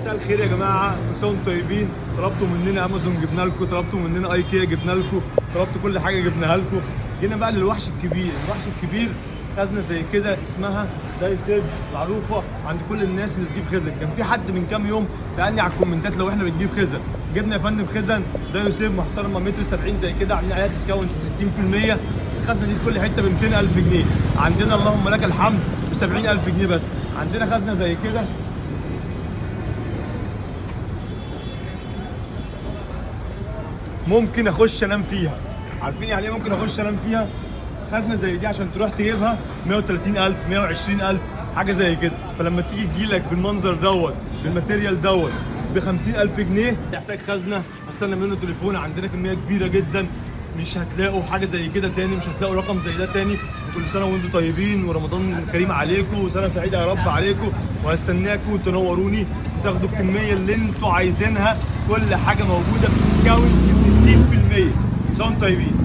مساء الخير يا جماعه، كل سنه وانتم طيبين. طلبتوا مننا امازون جبنا لكم، طلبتوا مننا ايكيا جبنا لكم، طلبتوا كل حاجه جبناها لكم. جينا بقى للوحش الكبير. الوحش الكبير خزنه زي كده اسمها داي سيف، معروفه عند كل الناس اللي بتجيب خزن. كان في حد من كام يوم سالني على الكومنتات لو احنا بنجيب خزن. جبنا يا فندم خزن داي سيف محترمه متر 70 زي كده، عاملين عليها ديسكاونت 60%. الخزنه دي في كل حته ب 200,000 جنيه، عندنا اللهم لك الحمد ب 70,000 جنيه بس. عندنا خزنه زي كده ممكن اخش انام فيها. عارفين يعني ايه ممكن اخش انام فيها؟ خزنه زي دي عشان تروح تجيبها 130,000 120,000 حاجه زي كده. فلما تيجي تجيلك بالمنظر دوت بالماتيريال دوت ب 50,000 جنيه تحتاج خزنه. استنى منه تليفون، عندنا كميه كبيره جدا، مش هتلاقوا حاجه زي كده تاني، مش هتلاقوا رقم زي ده تاني. كل سنه وانتم طيبين ورمضان كريم عليكم وسنه سعيده يا رب عليكم، وهستناكم تنوروني وتاخدوا الكميه اللي انتوا عايزينها. كل حاجه موجوده بديسكاونت 60%. كل سنه وانتم طيبين.